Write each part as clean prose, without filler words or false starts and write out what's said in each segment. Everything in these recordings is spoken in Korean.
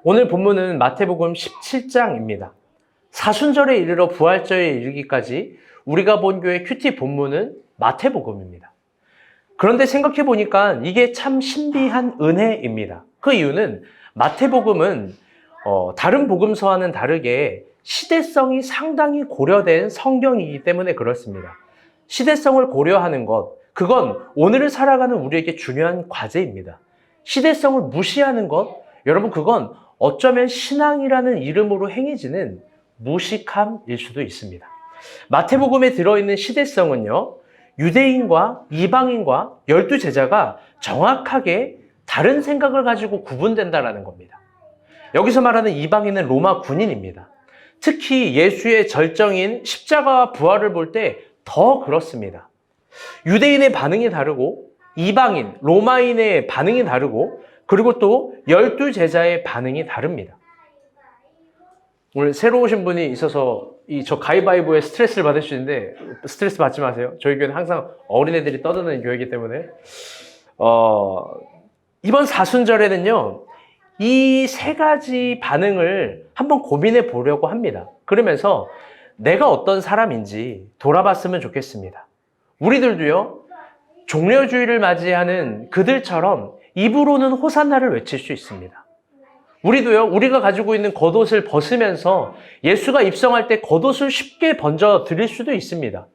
오늘 본문은 마태복음 17장입니다. 사순절에 이르러 부활절에 이르기까지 우리가 본 교회 큐티 본문은 마태복음입니다. 그런데 생각해 보니까 이게 참 신비한 은혜입니다. 그 이유는 마태복음은 다른 복음서와는 다르게 시대성이 상당히 고려된 성경이기 때문에 그렇습니다. 시대성을 고려하는 것, 그건 오늘을 살아가는 우리에게 중요한 과제입니다. 시대성을 무시하는 것, 여러분 그건 어쩌면 신앙이라는 이름으로 행해지는 무식함일 수도 있습니다. 마태복음에 들어있는 시대성은요, 유대인과 이방인과 12제자가 정확하게 다른 생각을 가지고 구분된다는 겁니다. 여기서 말하는 이방인은 로마 군인입니다. 특히 예수의 절정인 십자가와 부활을 볼 때 더 그렇습니다. 유대인의 반응이 다르고 이방인, 로마인의 반응이 다르고 그리고 또 12제자의 반응이 다릅니다. 오늘 새로 오신 분이 있어서 저 가위바위보에 스트레스를 받을 수 있는데 스트레스 받지 마세요. 저희 교회는 항상 어린애들이 떠드는 교회이기 때문에 이번 사순절에는요, 이 세 가지 반응을 한번 고민해 보려고 합니다. 그러면서 내가 어떤 사람인지 돌아봤으면 좋겠습니다. 우리들도요, 종려주의를 맞이하는 그들처럼 입으로는 호산나를 외칠 수 있습니다. 우리도요, 우리가 가지고 있는 겉옷을 벗으면서 예수가 입성할 때 겉옷을 쉽게 번져 드릴 수도 있습니다.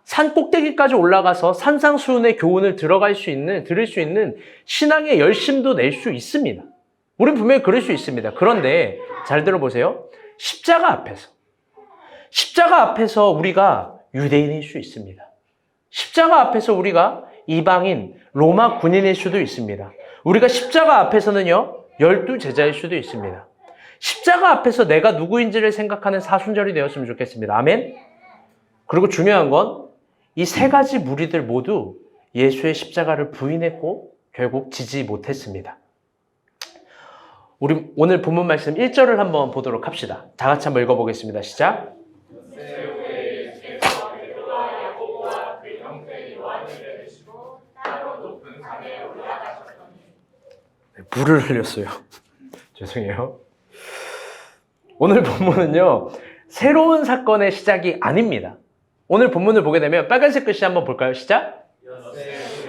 산 꼭대기까지 올라가서 산상수훈의 교훈을 들을 수 있는 신앙의 열심도 낼 수 있습니다. 우린 분명히 그럴 수 있습니다. 그런데 잘 들어보세요. 십자가 앞에서 우리가 유대인일 수 있습니다. 십자가 앞에서 우리가 이방인, 로마 군인일 수도 있습니다. 우리가 십자가 앞에서는요, 12제자일 수도 있습니다. 십자가 앞에서 내가 누구인지를 생각하는 사순절이 되었으면 좋겠습니다. 아멘? 그리고 중요한 건 이 세 가지 무리들 모두 예수의 십자가를 부인했고 결국 지지 못했습니다. 우리 오늘 본문 말씀 1절을 한번 보도록 합시다. 다 같이 한번 읽어보겠습니다. 시작. 물을 흘렸어요. 죄송해요. 오늘 본문은요, 새로운 사건의 시작이 아닙니다. 오늘 본문을 보게 되면 빨간색 글씨 한번 볼까요? 시작.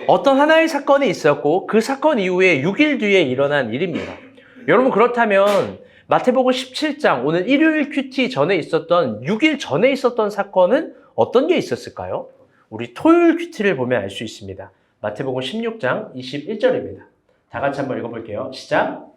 어떤 하나의 사건이 있었고 그 사건 이후에 6일 뒤에 일어난 일입니다. 여러분 그렇다면 마태복음 17장 오늘 일요일 큐티 전에 있었던 6일 전에 있었던 사건은 어떤 게 있었을까요? 우리 토요일 큐티를 보면 알 수 있습니다. 마태복음 16장 21절입니다. 다 같이 한번 읽어볼게요. 시작.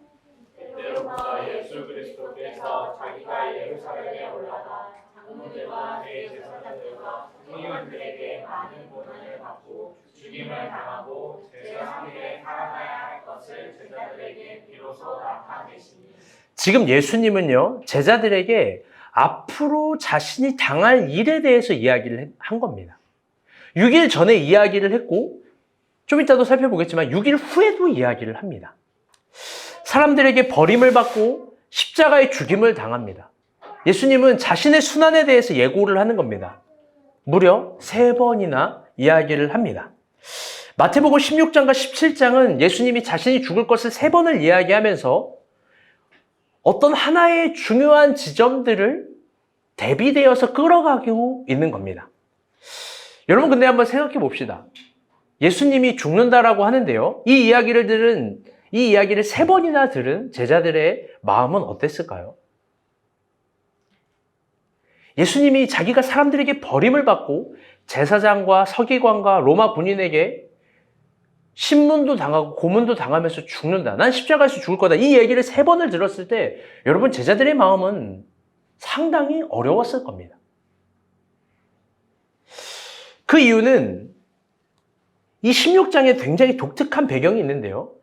그때로부터 예수 그리스도께서 자기가 예루살렘에 올라가 장로들과 대제사장들과 국민들에게 많은 고난을 받고 죽임을 당하고 제3일에 살아나야 할 것을 제자들에게 비로소 나타내시니. 지금 예수님은요, 제자들에게 앞으로 자신이 당할 일에 대해서 이야기를 한 겁니다. 6일 전에 이야기를 했고 좀 이따도 살펴보겠지만 6일 후에도 이야기를 합니다. 사람들에게 버림을 받고 십자가의 죽임을 당합니다. 예수님은 자신의 순환에 대해서 예고를 하는 겁니다. 무려 3번이나 이야기를 합니다. 마태복음 16장과 17장은 예수님이 자신이 죽을 것을 3번을 이야기하면서 어떤 하나의 중요한 지점들을 대비되어서 끌어가고 있는 겁니다. 여러분 근데 한번 생각해 봅시다. 예수님이 죽는다라고 하는데요. 이 이야기를 3번이나 들은 제자들의 마음은 어땠을까요? 예수님이 자기가 사람들에게 버림을 받고 제사장과 서기관과 로마 군인에게 신문도 당하고 고문도 당하면서 죽는다. 난 십자가에서 죽을 거다. 이 얘기를 3번을 들었을 때 여러분 제자들의 마음은 상당히 어려웠을 겁니다. 그 이유는 이 16장에 굉장히 독특한 배경이 있는데요.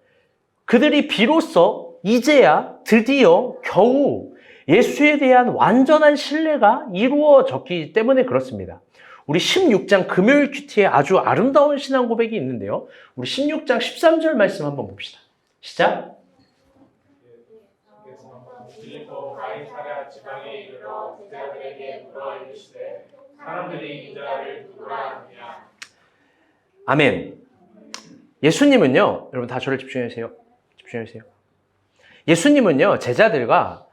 그들이 비로소 이제야 드디어 겨우 예수에 대한 완전한 신뢰가 이루어졌기 때문에 그렇습니다. 우리 16장 금요일 큐티에 아주 아름다운 신앙 고백이 있는데요. 우리 16장 13절 말씀 한번 봅시다. 시작. 빌립보 가이사랴 지방에 이르러 제자들에게 물어 이르시되 사람들이 이자를 누구라 하느냐. 아멘. 예수님은요, 여러분 다 저를 집중해주세요. 예수님은요, 제자들과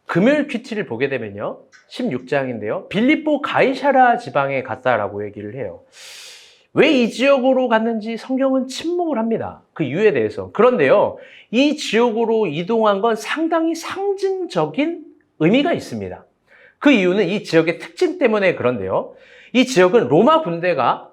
금요일 큐티를 보게 되면요, 16장인데요, 빌립보 가이사라 지방에 갔다라고 얘기를 해요. 왜 이 지역으로 갔는지 성경은 침묵을 합니다. 그 이유에 대해서. 그런데요, 이 지역으로 이동한 건 상당히 상징적인 의미가 있습니다. 그 이유는 이 지역의 특징 때문에 그런데요, 이 지역은 로마 군대가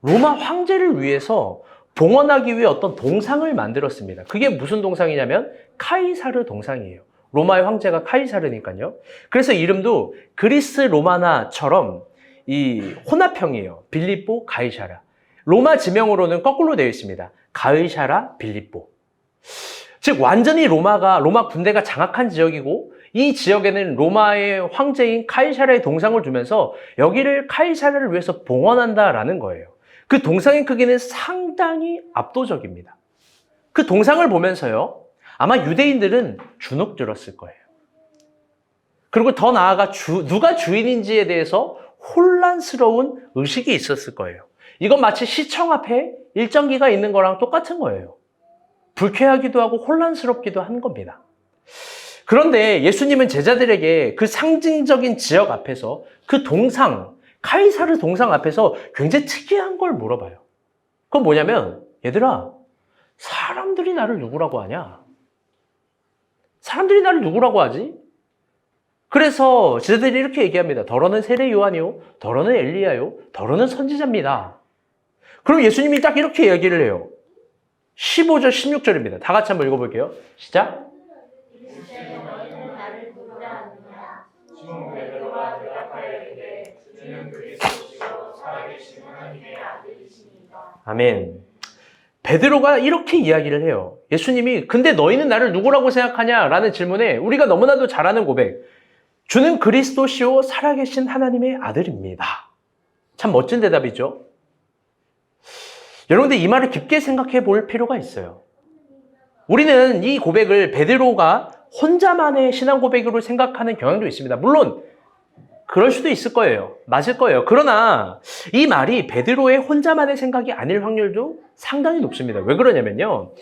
로마 황제를 위해서 봉헌하기 위해 어떤 동상을 만들었습니다. 그게 무슨 동상이냐면 카이사르 동상이에요. 로마의 황제가 카이사르니까요. 그래서 이름도 그리스 로마나처럼 이 혼합형이에요. 빌립보 가이사라. 로마 지명으로는 거꾸로 되어 있습니다. 가이사라 빌립보. 즉 완전히 로마 군대가 장악한 지역이고, 이 지역에는 로마의 황제인 카이사라의 동상을 두면서 여기를 카이사라를 위해서 봉헌한다라는 거예요. 그 동상의 크기는 상당히 압도적입니다. 그 동상을 보면서요, 아마 유대인들은 주눅 들었을 거예요. 그리고 더 나아가 누가 주인인지에 대해서 혼란스러운 의식이 있었을 거예요. 이건 마치 시청 앞에 일정기가 있는 거랑 똑같은 거예요. 불쾌하기도 하고 혼란스럽기도 한 겁니다. 그런데 예수님은 제자들에게 그 상징적인 지역 앞에서 그 동상, 카이사르 동상 앞에서 굉장히 특이한 걸 물어봐요. 그건 뭐냐면, 얘들아, 사람들이 나를 누구라고 하냐? 사람들이 나를 누구라고 하지? 그래서 제자들이 이렇게 얘기합니다. 더러는 세례 요한이요, 더러는 엘리야요, 더러는 선지자입니다. 그럼 예수님이 딱 이렇게 얘기를 해요. 15절, 16절입니다. 다 같이 한번 읽어볼게요. 시작. 아멘. 베드로가 이렇게 이야기를 해요. 예수님이 근데 너희는 나를 누구라고 생각하냐? 라는 질문에 우리가 너무나도 잘 아는 고백. 주는 그리스도시요 살아계신 하나님의 아들입니다. 참 멋진 대답이죠. 여러분들 이 말을 깊게 생각해 볼 필요가 있어요. 우리는 이 고백을 베드로가 혼자만의 신앙 고백으로 생각하는 경향도 있습니다. 물론 그럴 수도 있을 거예요. 맞을 거예요. 그러나 이 말이 베드로의 혼자만의 생각이 아닐 확률도 상당히 높습니다. 왜 그러냐면요,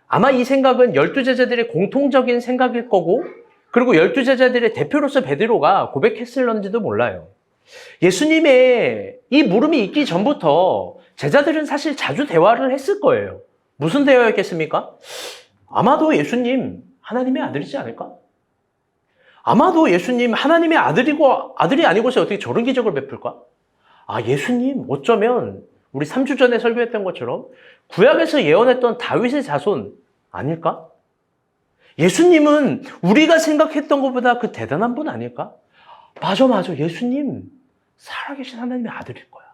아마 이 생각은 12제자들의 공통적인 생각일 거고, 그리고 12제자들의 대표로서 베드로가 고백했을런지도 몰라요. 예수님의 이 물음이 있기 전부터 제자들은 사실 자주 대화를 했을 거예요. 무슨 대화였겠습니까? 아마도 예수님 하나님의 아들이지 않을까? 아마도 예수님 하나님의 아들이 아니고서 어떻게 저런 기적을 베풀까? 아, 예수님 어쩌면 우리 3주 전에 설교했던 것처럼 구약에서 예언했던 다윗의 자손 아닐까? 예수님은 우리가 생각했던 것보다 그 대단한 분 아닐까? 맞아. 예수님 살아계신 하나님의 아들일 거야.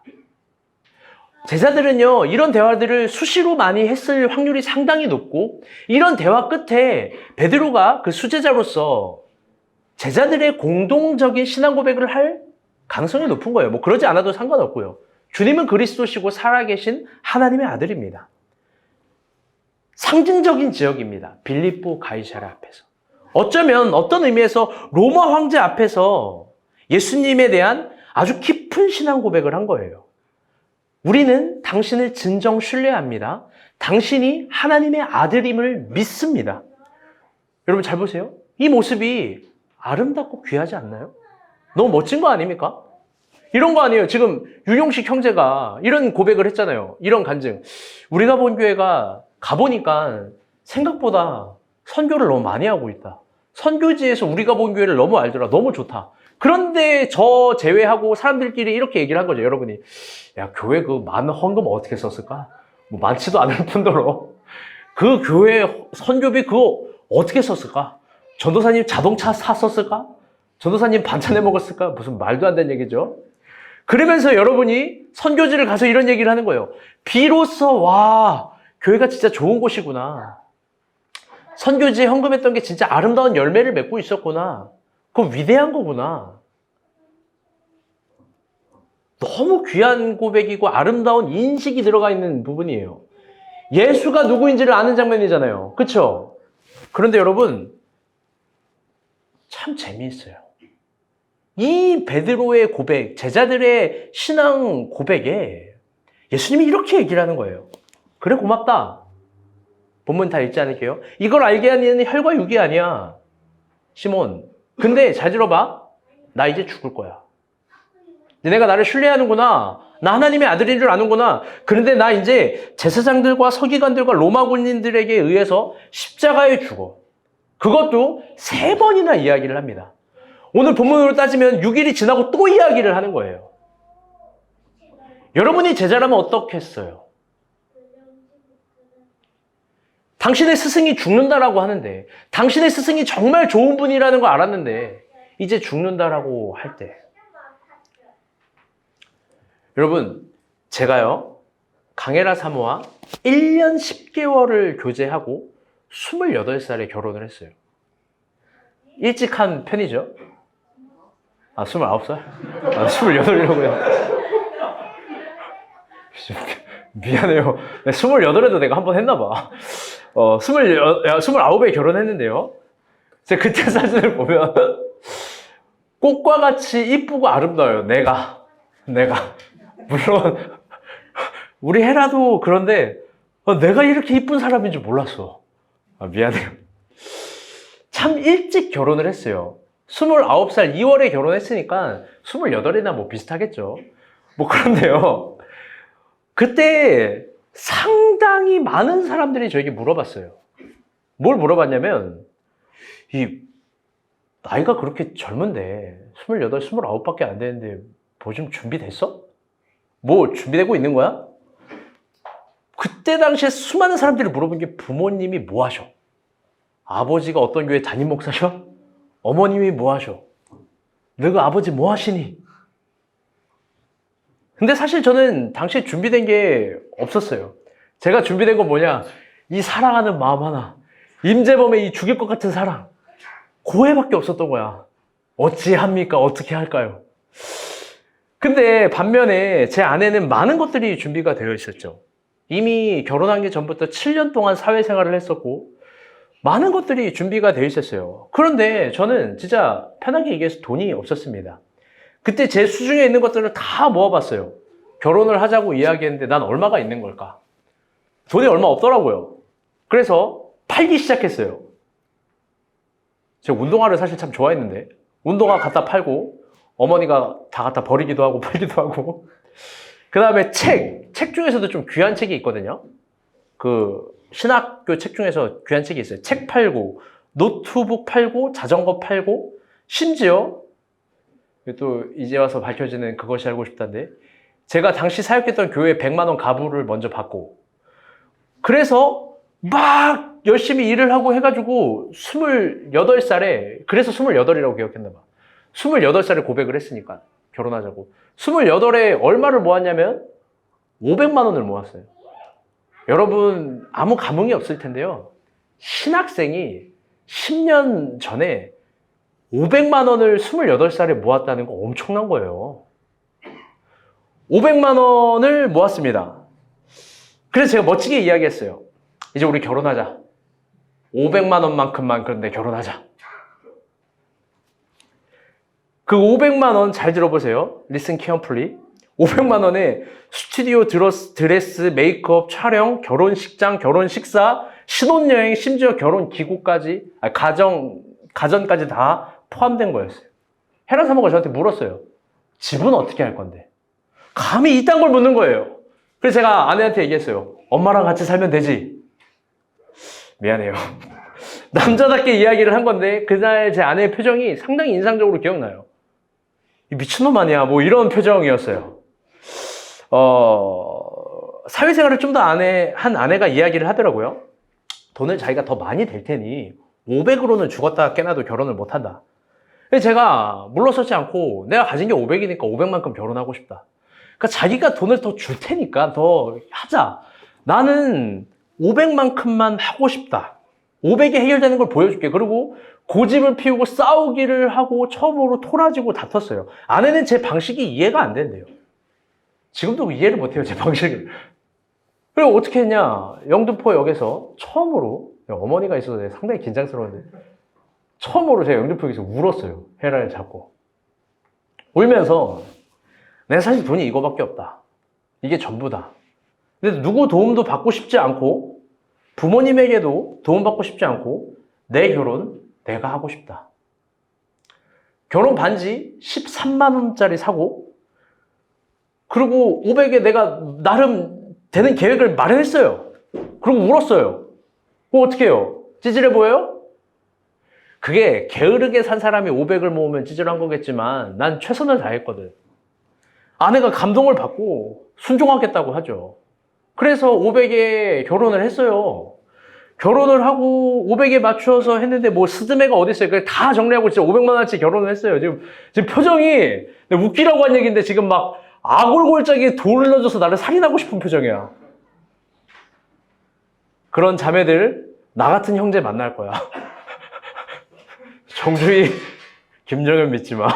제자들은요, 이런 대화들을 수시로 많이 했을 확률이 상당히 높고, 이런 대화 끝에 베드로가 그 수제자로서 제자들의 공동적인 신앙 고백을 할 가능성이 높은 거예요. 뭐 그러지 않아도 상관없고요. 주님은 그리스도시고 살아계신 하나님의 아들입니다. 상징적인 지역입니다. 빌립보 가이사라 앞에서. 어쩌면 어떤 의미에서 로마 황제 앞에서 예수님에 대한 아주 깊은 신앙 고백을 한 거예요. 우리는 당신을 진정 신뢰합니다. 당신이 하나님의 아들임을 믿습니다. 여러분 잘 보세요. 이 모습이 아름답고 귀하지 않나요? 너무 멋진 거 아닙니까? 이런 거 아니에요. 지금 윤용식 형제가 이런 고백을 했잖아요. 이런 간증. 우리가 본 교회가 가보니까 생각보다 선교를 너무 많이 하고 있다. 선교지에서 우리가 본 교회를 너무 알더라. 너무 좋다. 그런데 저 제외하고 사람들끼리 이렇게 얘기를 한 거죠. 여러분이. 야, 교회 그 많은 헌금 어떻게 썼을까? 뭐 많지도 않을 뿐더러 그 교회 선교비 그거 어떻게 썼을까? 전도사님 자동차 샀었을까? 전도사님 반찬 해 먹었을까? 무슨 말도 안 되는 얘기죠. 그러면서 여러분이 선교지를 가서 이런 얘기를 하는 거예요. 비로소 와, 교회가 진짜 좋은 곳이구나. 선교지에 헌금했던 게 진짜 아름다운 열매를 맺고 있었구나. 그거 위대한 거구나. 너무 귀한 고백이고 아름다운 인식이 들어가 있는 부분이에요. 예수가 누구인지를 아는 장면이잖아요. 그렇죠? 그런데 여러분 참 재미있어요. 이 베드로의 고백, 제자들의 신앙 고백에 예수님이 이렇게 얘기를 하는 거예요. 그래, 고맙다. 본문 다 읽지 않을게요. 이걸 알게 하는 혈과 육이 아니야. 시몬. 근데 잘 들어봐. 나 이제 죽을 거야. 너네가 나를 신뢰하는구나. 나 하나님의 아들인 줄 아는구나. 그런데 나 이제 제사장들과 서기관들과 로마 군인들에게 의해서 십자가에 죽어. 그것도 3번이나 이야기를 합니다. 오늘 본문으로 따지면 6일이 지나고 또 이야기를 하는 거예요. 여러분이 제자라면 어떻겠어요? 당신의 스승이 죽는다라고 하는데, 당신의 스승이 정말 좋은 분이라는 걸 알았는데 이제 죽는다라고 할 때, 여러분, 제가요 강에라 사모와 1년 10개월을 교제하고 28살에 결혼을 했어요. 일찍 한 편이죠. 29살? 28이라고요. 미안해요. 28에도 내가 한 번 했나 봐. 29에 결혼했는데요. 제가 그때 사진을 보면 꽃과 같이 이쁘고 아름다워요. 내가. 물론 우리 헤라도 그런데 내가 이렇게 이쁜 사람인 줄 몰랐어. 미안해요. 참 일찍 결혼을 했어요. 29살 2월에 결혼했으니까 28이나 뭐 비슷하겠죠. 뭐 그런데요. 그때 상당히 많은 사람들이 저에게 물어봤어요. 뭘 물어봤냐면, 이 나이가 그렇게 젊은데 28, 29밖에 안 되는데 뭐 좀 준비됐어? 뭐 준비되고 있는 거야? 그때 당시에 수많은 사람들이 물어본 게 부모님이 뭐 하셔? 아버지가 어떤 교회 담임 목사셔? 어머님이 뭐 하셔? 너가 아버지 뭐 하시니? 근데 사실 저는 당시에 준비된 게 없었어요. 제가 준비된 건 뭐냐? 이 사랑하는 마음 하나, 임재범의 이 죽일 것 같은 사랑, 고해밖에 없었던 거야. 어찌합니까? 어떻게 할까요? 근데 반면에 제 아내는 많은 것들이 준비가 되어 있었죠. 이미 결혼하기 전부터 7년 동안 사회생활을 했었고 많은 것들이 준비가 되어 있었어요. 그런데 저는 진짜 편하게 얘기해서 돈이 없었습니다. 그때 제 수중에 있는 것들을 다 모아봤어요. 결혼을 하자고 이야기했는데 난 얼마가 있는 걸까? 돈이 얼마 없더라고요. 그래서 팔기 시작했어요. 제가 운동화를 사실 참 좋아했는데 운동화 갖다 팔고 어머니가 다 갖다 버리기도 하고 팔기도 하고, 그 다음에 책 중에서도 좀 귀한 책이 있거든요. 그 신학교 책 중에서 귀한 책이 있어요. 책 팔고 노트북 팔고 자전거 팔고, 심지어 또 이제 와서 밝혀지는 그것이 알고 싶다인데, 제가 당시 사역했던 교회 100만 원 가부를 먼저 받고, 그래서 막 열심히 일을 하고 해가지고 28살에, 그래서 28이라고 기억했나 봐. 28살에 고백을 했으니까 결혼하자고. 28에 얼마를 모았냐면 500만 원을 모았어요. 여러분 아무 감흥이 없을 텐데요. 신학생이 10년 전에 500만 원을 28살에 모았다는 거 엄청난 거예요. 500만 원을 모았습니다. 그래서 제가 멋지게 이야기했어요. 이제 우리 결혼하자. 500만 원만큼만 그런데 결혼하자. 그 500만 원 잘 들어보세요. Listen carefully. 500만 원에 스튜디오 드레스, 메이크업, 촬영, 결혼식장, 결혼식사, 신혼여행, 심지어 결혼기구까지, 가전까지 다 포함된 거였어요. 헤라 사모가 저한테 물었어요. 집은 어떻게 할 건데? 감히 이딴 걸 묻는 거예요. 그래서 제가 아내한테 얘기했어요. 엄마랑 같이 살면 되지. 미안해요. 남자답게 이야기를 한 건데 그날 제 아내의 표정이 상당히 인상적으로 기억나요. 이 미친놈 아니야, 뭐 이런 표정이었어요. 사회생활을 좀 더 한 아내가 이야기를 하더라고요. 돈을 자기가 더 많이 댈 테니 500으로는 죽었다 깨나도 결혼을 못한다. 근데 제가 물러서지 않고 내가 가진 게 500이니까 500만큼 결혼하고 싶다. 그러니까 자기가 돈을 더 줄 테니까 더 하자. 나는 500만큼만 하고 싶다. 500이 해결되는 걸 보여줄게. 그리고 고집을 피우고 싸우기를 하고 처음으로 토라지고 다퉜어요. 아내는 제 방식이 이해가 안 된대요. 지금도 이해를 못해요, 제 방식을. 그리고 어떻게 했냐. 영등포역에서 처음으로, 어머니가 있어서 상당히 긴장스러운데 처음으로 제가 영등포역에서 울었어요. 헤라를 잡고. 울면서 내가 사실 돈이 이거밖에 없다. 이게 전부다. 근데 누구 도움도 받고 싶지 않고 부모님에게도 도움받고 싶지 않고 내 결혼 내가 하고 싶다. 결혼 반지 13만 원짜리 사고 그리고 500에 내가 나름 되는 계획을 마련했어요. 그리고 울었어요. 그럼 어떻게 해요? 찌질해 보여요? 그게 게으르게 산 사람이 500을 모으면 찌질한 거겠지만 난 최선을 다했거든. 아내가 감동을 받고 순종하겠다고 하죠. 그래서 500에 결혼을 했어요. 결혼을 하고 500에 맞추어서 했는데 뭐 스드메가 어디 있어요. 그래 다 정리하고 진짜 500만 원치 결혼을 했어요. 지금 표정이 웃기라고 한 얘기인데 지금 막 아골골짜기에 돌을 넣어줘서 나를 살인하고 싶은 표정이야. 그런 자매들 나 같은 형제 만날 거야. 정주희 김정은 믿지 마.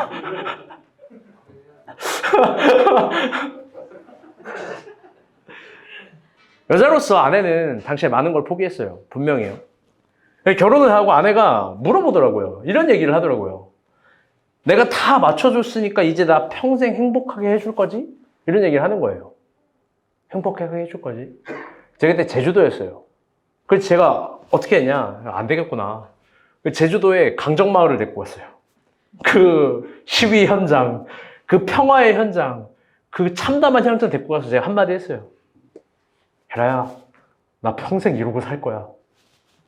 여자로서 아내는 당시에 많은 걸 포기했어요. 분명해요. 결혼을 하고 아내가 물어보더라고요. 이런 얘기를 하더라고요. 내가 다 맞춰줬으니까 이제 나 평생 행복하게 해줄 거지? 이런 얘기를 하는 거예요. 행복하게 해줄 거지? 제가 그때 제주도였어요. 그래서 제가 어떻게 했냐? 안 되겠구나. 제주도에 강정마을을 데리고 왔어요. 그 시위 현장, 그 평화의 현장, 그 참담한 현장 데리고 가서 제가 한마디 했어요. 혜라야, 나 평생 이러고 살 거야.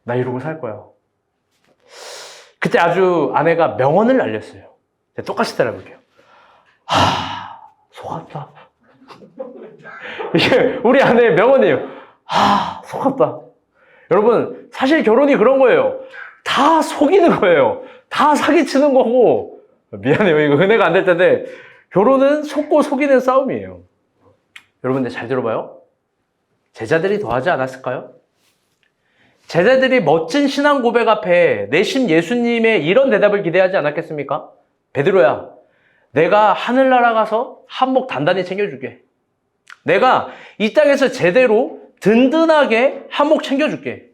나 이러고 살 거야. 그때 아주 아내가 명언을 날렸어요. 제가 똑같이 따라해볼게요. 속았다. 이게 우리 아내의 명언이에요. 속았다. 여러분, 사실 결혼이 그런 거예요. 다 속이는 거예요. 다 사기치는 거고. 미안해요. 이거 은혜가 안 될 텐데. 결혼은 속고 속이는 싸움이에요. 여러분들 잘 들어봐요. 제자들이 더 하지 않았을까요? 제자들이 멋진 신앙 고백 앞에 내심 예수님의 이런 대답을 기대하지 않았겠습니까? 베드로야, 내가 하늘나라 가서 한몫 단단히 챙겨줄게. 내가 이 땅에서 제대로 든든하게 한몫 챙겨줄게.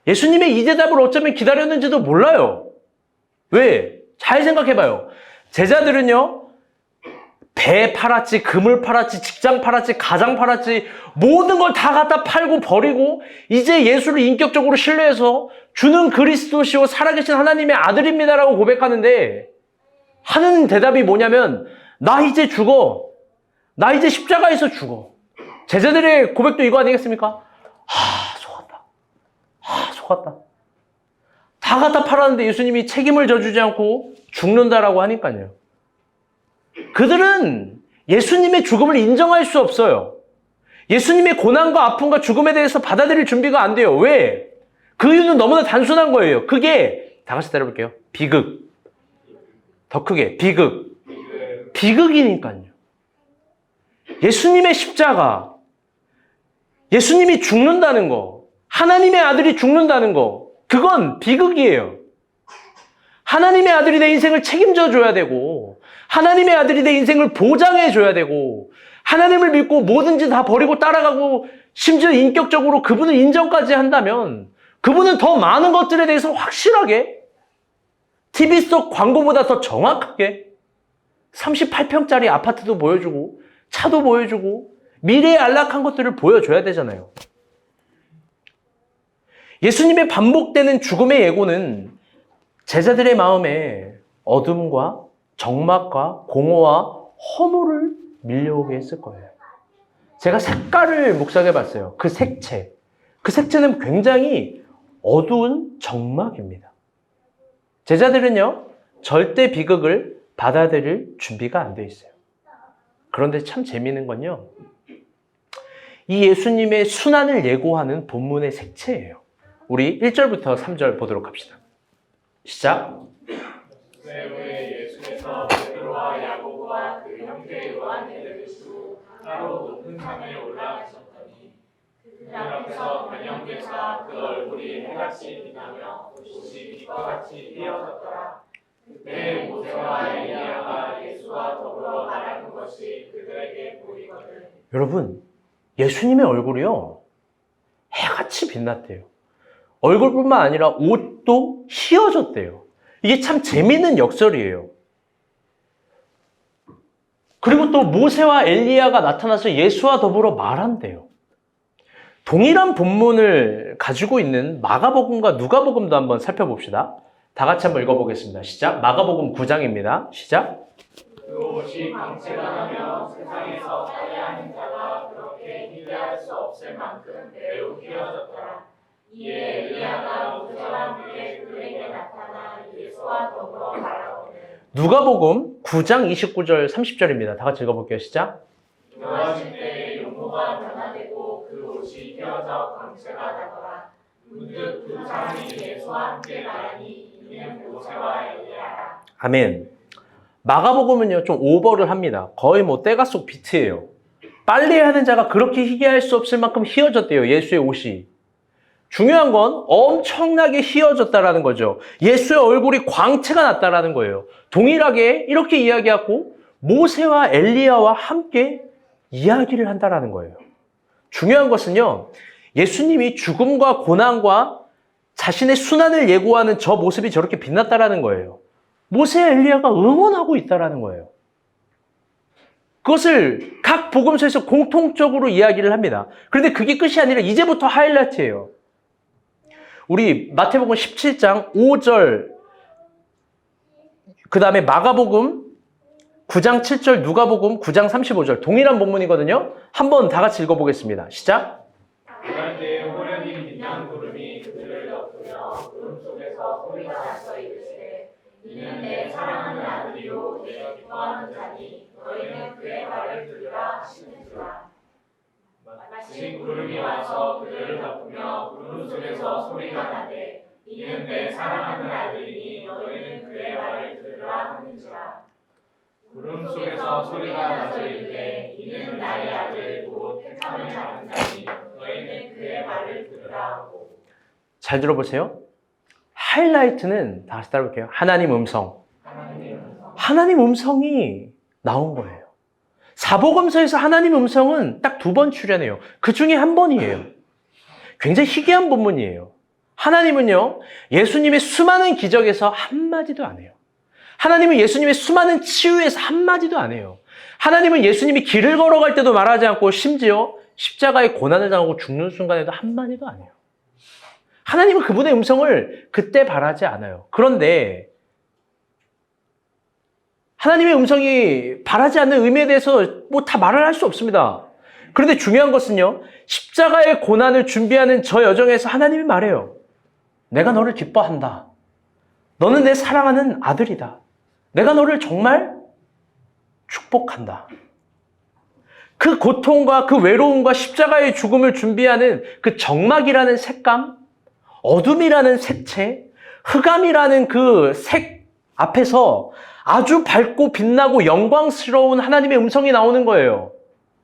예수님의 이 대답을 어쩌면 기다렸는지도 몰라요. 왜? 잘 생각해봐요. 제자들은요, 배 팔았지, 금을 팔았지, 직장 팔았지, 가장 팔았지, 모든 걸 다 갖다 팔고 버리고 이제 예수를 인격적으로 신뢰해서 주는 그리스도시요 살아계신 하나님의 아들입니다라고 고백하는데 하는 대답이 뭐냐면 나 이제 죽어. 나 이제 십자가에서 죽어. 제자들의 고백도 이거 아니겠습니까? 속았다. 속았다. 다 갖다 팔았는데 예수님이 책임을 져주지 않고 죽는다라고 하니까요. 그들은 예수님의 죽음을 인정할 수 없어요. 예수님의 고난과 아픔과 죽음에 대해서 받아들일 준비가 안 돼요. 왜? 그 이유는 너무나 단순한 거예요. 그게 다 같이 따라볼게요. 비극. 더 크게 비극. 비극이니까요. 예수님의 십자가, 예수님이 죽는다는 거, 하나님의 아들이 죽는다는 거, 그건 비극이에요. 하나님의 아들이 내 인생을 책임져 줘야 되고 하나님의 아들이 내 인생을 보장해 줘야 되고 하나님을 믿고 뭐든지 다 버리고 따라가고 심지어 인격적으로 그분을 인정까지 한다면 그분은 더 많은 것들에 대해서 확실하게 TV 속 광고보다 더 정확하게 38평짜리 아파트도 보여주고 차도 보여주고 미래의 안락한 것들을 보여줘야 되잖아요. 예수님의 반복되는 죽음의 예고는 제자들의 마음에 어둠과 적막과 공허와 허물을 밀려오게 했을 거예요. 제가 색깔을 묵상해 봤어요. 그 색채. 그 색채는 굉장히 어두운 적막입니다. 제자들은요, 절대 비극을 받아들일 준비가 안 돼 있어요. 그런데 참 재미있는 건요, 이 예수님의 순환을 예고하는 본문의 색채예요. 우리 1절부터 3절 보도록 합시다. 시작. 후에 예수께서 베드로와 야고보와 그 형제 요한을 두시고 따로 높은 산에 올라가셨더니 그 앞에서 변형되사 그 얼굴이 해같이 빛나며 옷이 빛과 같이 휘어졌더라. 그때 모세와 엘리야가 예수와 더불어 말하는 것이 그들에게 보이거든. 여러분, 예수님의 얼굴이요, 해같이 빛났대요. 얼굴뿐만 아니라 옷도 휘어졌대요. 이게 참 재미있는 역설이에요. 그리고 또 모세와 엘리야가 나타나서 예수와 더불어 말한대요. 동일한 본문을 가지고 있는 마가복음과 누가복음도 한번 살펴봅시다. 다 같이 한번 읽어보겠습니다. 시작. 마가복음 9장입니다. 시작. 그 옷이 광채가 나며 세상에서 살해하는 자가 그렇게 희대할 수 없을 만큼 매우 희어졌더라. 이에 엘리야가 모세와 함께 그에게 나타나 예수와 더불어 바라보는 누가복음 9장 29절 30절입니다. 다 같이 읽어볼게요. 시작. 노하실 때에 용모가 변화되고 그 옷이 휘어져 광채가 나더라. 문득 두 사람이 예수와 함께 말하니 이는 모세와 엘리야라. 아멘. 마가복음은요, 좀 오버를 합니다. 거의 뭐 때가 속 비트예요. 빨래하는 자가 그렇게 희귀할 수 없을 만큼 휘어졌대요, 예수의 옷이. 중요한 건 엄청나게 휘어졌다라는 거죠. 예수의 얼굴이 광채가 났다라는 거예요. 동일하게 이렇게 이야기하고 모세와 엘리야와 함께 이야기를 한다라는 거예요. 중요한 것은요, 예수님이 죽음과 고난과 자신의 순환을 예고하는 저 모습이 저렇게 빛났다라는 거예요. 모세와 엘리야가 응원하고 있다라는 거예요. 그것을 각 복음서에서 공통적으로 이야기를 합니다. 그런데 그게 끝이 아니라 이제부터 하이라이트예요. 우리 마태복음 17장 5절, 그 다음에 마가복음 9장 7절, 누가복음 9장 35절 동일한 본문이거든요. 한번 다 같이 읽어보겠습니다. 시작. 그럴 때 호련히 빛난 구름이 그들을 덮으며 구름 속에서 소리가 나서 이르시되 이는 내 사랑하는 아들이요 내가 기뻐하는 자니 너희는 그의 말을 들으라 하시는지라. 마침 구름이 와서 그들을 덮으며 구름 속에서 소리가 나되 이는 내 사랑하는 아들이니 너희는 그의 말을 들으라 하는지라. 구름 속에서 소리가 나서 이르되 이는 나의 아들 곧 택함을 받은 자니 너희는 그의 말을 들으라 하고. 잘 들어보세요. 하이라이트는 다 같이 따라볼게요. 하나님 음성. 하나님 음성이 나온 거예요. 사복음서에서 하나님 음성은 딱 2번 출연해요. 그 중에 한 번이에요. 굉장히 희귀한 본문이에요. 하나님은요, 예수님의 수많은 기적에서 한마디도 안 해요. 하나님은 예수님의 수많은 치유에서 한마디도 안 해요. 하나님은 예수님이 길을 걸어갈 때도 말하지 않고 심지어 십자가의 고난을 당하고 죽는 순간에도 한마디도 안 해요. 하나님은 그분의 음성을 그때 바라지 않아요. 그런데 하나님의 음성이 바라지 않는 의미에 대해서 뭐 다 말을 할 수 없습니다. 그런데 중요한 것은요, 십자가의 고난을 준비하는 저 여정에서 하나님이 말해요. 내가 너를 기뻐한다. 너는 내 사랑하는 아들이다. 내가 너를 정말 축복한다. 그 고통과 그 외로움과 십자가의 죽음을 준비하는 그 적막이라는 색감, 어둠이라는 색채, 흑암이라는 그 색 앞에서 아주 밝고 빛나고 영광스러운 하나님의 음성이 나오는 거예요.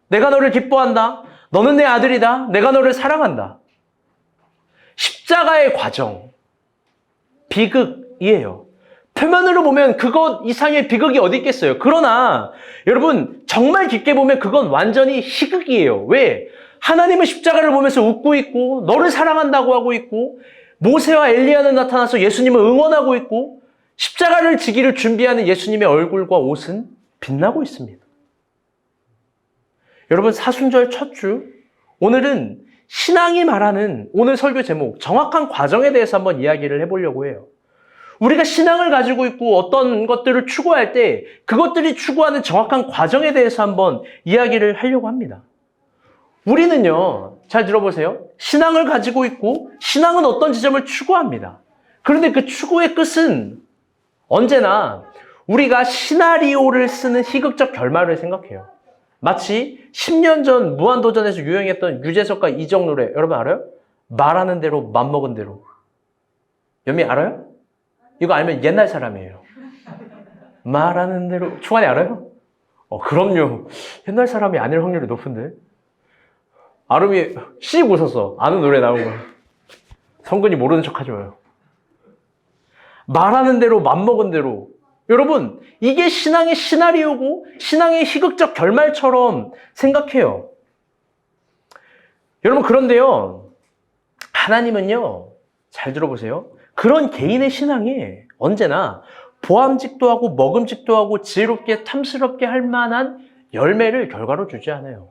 내가 너를 기뻐한다. 너는 내 아들이다. 내가 너를 사랑한다. 십자가의 과정, 비극이에요. 표면으로 보면 그것 이상의 비극이 어디 있겠어요. 그러나 여러분 정말 깊게 보면 그건 완전히 희극이에요. 왜? 하나님은 십자가를 보면서 웃고 있고 너를 사랑한다고 하고 있고 모세와 엘리야는 나타나서 예수님을 응원하고 있고 십자가를 지기를 준비하는 예수님의 얼굴과 옷은 빛나고 있습니다. 여러분 사순절 첫 주, 오늘은 신앙이 말하는 오늘 설교 제목 정확한 과정에 대해서 한번 이야기를 해보려고 해요. 우리가 신앙을 가지고 있고 어떤 것들을 추구할 때 그것들이 추구하는 정확한 과정에 대해서 한번 이야기를 하려고 합니다. 우리는요, 잘 들어보세요. 신앙을 가지고 있고 신앙은 어떤 지점을 추구합니다. 그런데 그 추구의 끝은 언제나 우리가 시나리오를 쓰는 희극적 결말을 생각해요. 마치 10년 전 무한도전에서 유행했던 유재석과 이적 노래 여러분 알아요? 말하는 대로 맘먹은 대로. 연미 알아요? 이거 알면 옛날 사람이에요. 말하는 대로. 충환이 알아요? 그럼요. 옛날 사람이 아닐 확률이 높은데. 아름이 씩 웃었어. 아는 노래 나온 거. 성근이 모르는 척 하지 마요. 말하는 대로 맘먹은 대로. 여러분, 이게 신앙의 시나리오고 신앙의 희극적 결말처럼 생각해요. 여러분, 그런데요. 하나님은요. 잘 들어보세요. 그런 개인의 신앙이 언제나 보암직도 하고 먹음직도 하고 지혜롭게 탐스럽게 할 만한 열매를 결과로 주지 않아요.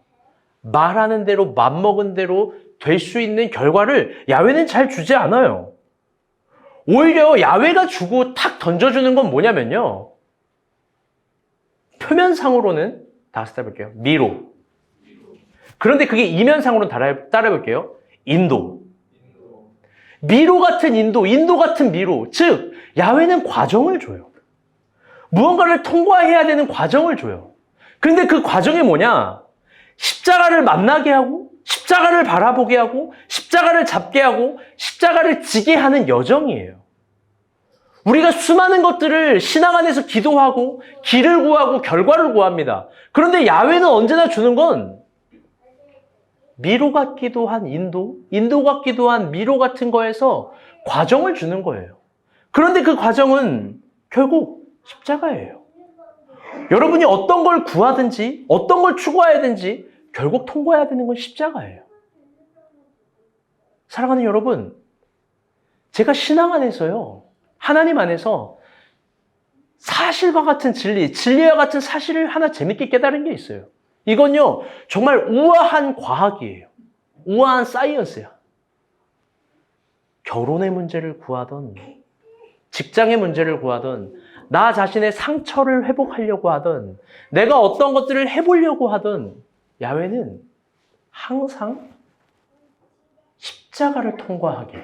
말하는 대로 맘먹은 대로 될 수 있는 결과를 야훼는 잘 주지 않아요. 오히려 야훼가 주고 탁 던져주는 건 뭐냐면요. 표면상으로는 다 같이 따라볼게요. 미로. 그런데 그게 이면상으로는 따라볼게요. 인도. 미로 같은 인도, 인도 같은 미로. 즉, 야훼는 과정을 줘요. 무언가를 통과해야 되는 과정을 줘요. 그런데 그 과정이 뭐냐? 십자가를 만나게 하고, 십자가를 바라보게 하고, 십자가를 잡게 하고, 십자가를 지게 하는 여정이에요. 우리가 수많은 것들을 신앙 안에서 기도하고, 길을 구하고, 결과를 구합니다. 그런데 야훼는 언제나 주는 건 미로 같기도 한 인도, 인도 같기도 한 미로 같은 거에서 과정을 주는 거예요. 그런데 그 과정은 결국 십자가예요. 여러분이 어떤 걸 구하든지 어떤 걸 추구해야든지 결국 통과해야 되는 건 십자가예요. 사랑하는 여러분, 제가 신앙 안에서요, 하나님 안에서 사실과 같은 진리, 진리와 같은 사실을 하나 재밌게 깨달은 게 있어요. 이건요, 정말 우아한 과학이에요. 우아한 사이언스야. 결혼의 문제를 구하던, 직장의 문제를 구하던, 나 자신의 상처를 회복하려고 하던, 내가 어떤 것들을 해보려고 하던 야훼는 항상 십자가를 통과하게.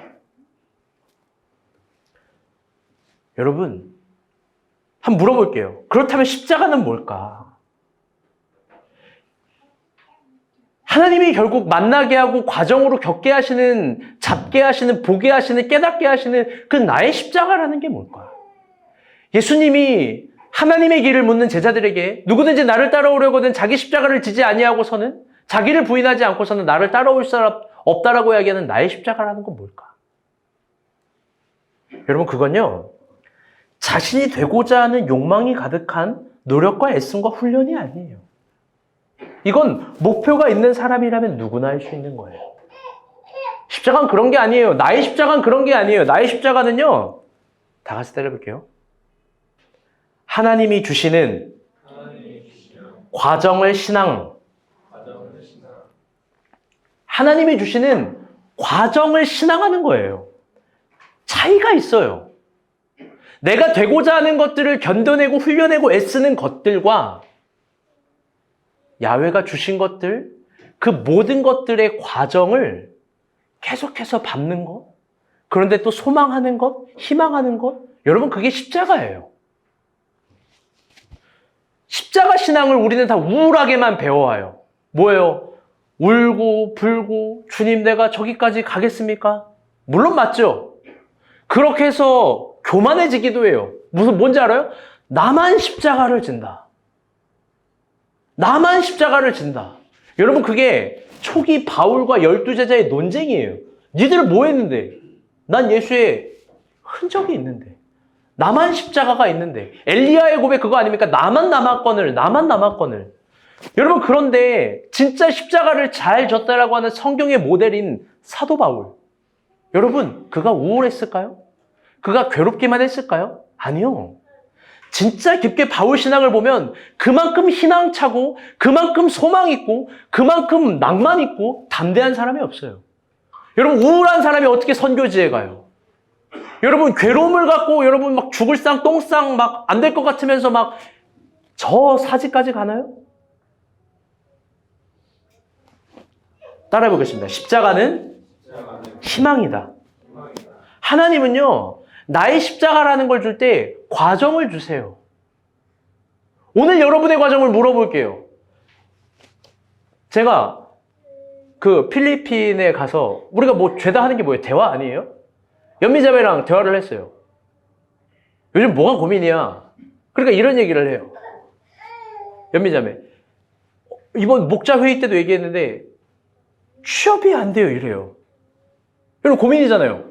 여러분, 한번 물어볼게요. 그렇다면 십자가는 뭘까? 하나님이 결국 만나게 하고 과정으로 겪게 하시는, 잡게 하시는, 보게 하시는, 깨닫게 하시는 그 나의 십자가라는 게 뭘까? 예수님이 하나님의 길을 묻는 제자들에게 누구든지 나를 따라오려거든 자기 십자가를 지지 아니하고서는, 자기를 부인하지 않고서는 나를 따라올 사람 없다라고 이야기하는 나의 십자가라는 건 뭘까? 여러분, 그건요, 자신이 되고자 하는 욕망이 가득한 노력과 애씀과 훈련이 아니에요. 이건 목표가 있는 사람이라면 누구나 할 수 있는 거예요. 십자가는 그런 게 아니에요. 나의 십자가는 그런 게 아니에요. 나의 십자가는요, 다 같이 따라해볼게요. 하나님이 주시는 과정을 신앙. 하나님이 주시는 과정을 신앙하는 거예요. 차이가 있어요. 내가 되고자 하는 것들을 견뎌내고 훈련내고 애쓰는 것들과 야훼가 주신 것들, 그 모든 것들의 과정을 계속해서 밟는 것, 그런데 또 소망하는 것, 희망하는 것, 여러분, 그게 십자가예요. 십자가 신앙을 우리는 다 우울하게만 배워와요. 뭐예요? 울고 불고 주님 내가 저기까지 가겠습니까? 물론 맞죠. 그렇게 해서 교만해지기도 해요. 뭔지 알아요? 나만 십자가를 진다. 나만 십자가를 진다. 여러분, 그게 초기 바울과 12제자의 논쟁이에요. 니들 뭐 했는데? 난 예수의 흔적이 있는데. 나만 십자가가 있는데. 엘리야의 고백 그거 아닙니까? 나만 남았거늘. 여러분, 그런데 진짜 십자가를 잘 졌다라고 하는 성경의 모델인 사도 바울. 여러분, 그가 우울했을까요? 그가 괴롭기만 했을까요? 아니요. 진짜 깊게 바울 신앙을 보면 그만큼 희망차고, 그만큼 소망 있고, 그만큼 낭만 있고, 담대한 사람이 없어요. 여러분, 우울한 사람이 어떻게 선교지에 가요? 여러분, 괴로움을 갖고 여러분 막 죽을 상 똥상 막 안 될 것 같으면서 막 저 사지까지 가나요? 따라해 보겠습니다. 십자가는 희망이다. 하나님은요, 나의 십자가라는 걸 줄 때 과정을 주세요. 오늘 여러분의 과정을 물어볼게요. 제가 그 필리핀에 가서 우리가 뭐 죄다 하는 게 뭐예요? 대화 아니에요? 연미자매랑 대화를 했어요. 요즘 뭐가 고민이야? 그러니까 이런 얘기를 해요. 연미자매, 이번 목자 회의 때도 얘기했는데 취업이 안 돼요, 이래요. 여러분, 고민이잖아요.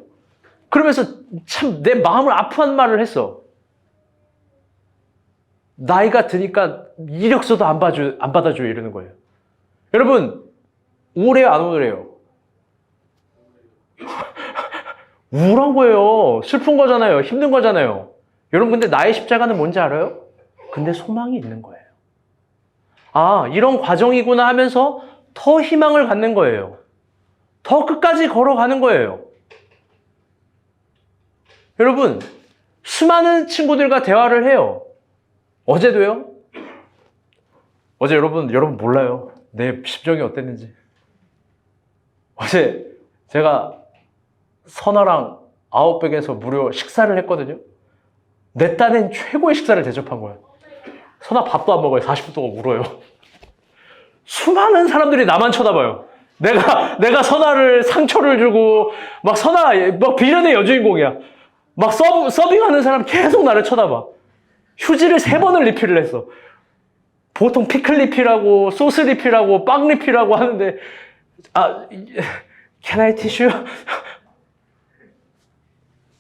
그러면서 참 내 마음을 아파하는 말을 했어. 나이가 드니까 이력서도 안 받아줘요, 이러는 거예요. 여러분, 우울해요, 안 우울해요? 우울한 거예요. 슬픈 거잖아요. 힘든 거잖아요. 여러분, 근데 나의 십자가는 뭔지 알아요? 근데 소망이 있는 거예요. 아, 이런 과정이구나 하면서 더 희망을 갖는 거예요. 더 끝까지 걸어가는 거예요. 여러분, 수많은 친구들과 대화를 해요. 어제도요. 어제 여러분 몰라요. 내 심정이 어땠는지. 어제 제가 선아랑 아웃백에서 무료 식사를 했거든요. 내 딴엔 최고의 식사를 대접한 거야. 선아 밥도 안 먹어요. 40분 동안 울어요. 수많은 사람들이 나만 쳐다봐요. 내가 선아를 상처를 주고 막 선아 막 비련의 여주인공이야. 막 서빙하는 사람 계속 나를 쳐다봐. 휴지를 3번을 리필을 했어. 보통 피클 리필하고 소스 리필하고 빵 리필하고 하는데 can I tissue?